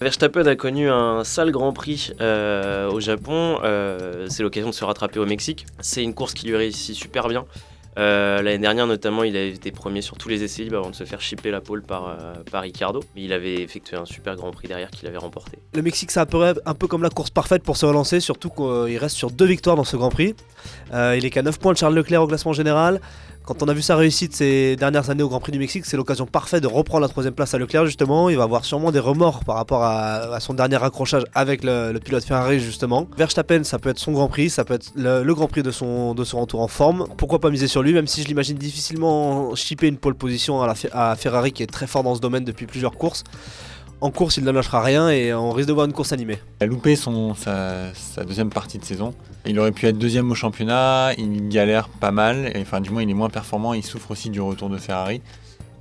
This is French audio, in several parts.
Verstappen a connu un sale Grand Prix au Japon. C'est l'occasion de se rattraper au Mexique. C'est une course qui lui réussit super bien. L'année dernière notamment, il avait été premier sur tous les essais libres avant de se faire chipper la pole par Ricciardo. Mais il avait effectué un super Grand Prix derrière qu'il avait remporté. Le Mexique, c'est un peu comme la course parfaite pour se relancer, surtout qu'il reste sur 2 victoires dans ce Grand Prix. Il est qu'à 9 points de Charles Leclerc au classement général. Quand on a vu sa réussite ces dernières années au Grand Prix du Mexique, c'est l'occasion parfaite de reprendre la 3ème place à Leclerc justement. Il va avoir sûrement des remords par rapport à son dernier accrochage avec le pilote Ferrari justement. Verstappen, ça peut être son Grand Prix, ça peut être le Grand Prix de son retour en forme. Pourquoi pas miser sur lui, même si je l'imagine difficilement chipper une pole position à Ferrari qui est très fort dans ce domaine depuis plusieurs courses. En course, il ne lâchera rien et on risque de voir une course animée. Il a loupé sa deuxième partie de saison. Il aurait pu être deuxième au championnat, il galère pas mal, enfin du moins il est moins performant, il souffre aussi du retour de Ferrari.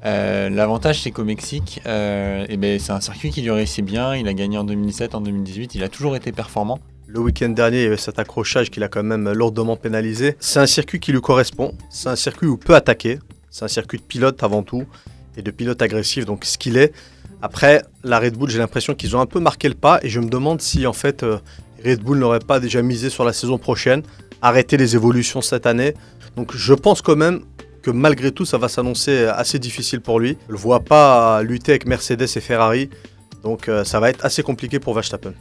L'avantage c'est qu'au Mexique, c'est un circuit qui lui réussit bien, il a gagné en 2017, en 2018, il a toujours été performant. Le week-end dernier, il y avait cet accrochage qu'il a quand même lourdement pénalisé. C'est un circuit qui lui correspond, c'est un circuit où il peut attaquer, c'est un circuit de pilote avant tout, et de pilote agressif, donc ce qu'il est. Après, la Red Bull, j'ai l'impression qu'ils ont un peu marqué le pas et je me demande si en fait Red Bull n'aurait pas déjà misé sur la saison prochaine, arrêté les évolutions cette année. Donc je pense quand même que malgré tout, ça va s'annoncer assez difficile pour lui. Je ne le vois pas lutter avec Mercedes et Ferrari, donc ça va être assez compliqué pour Verstappen.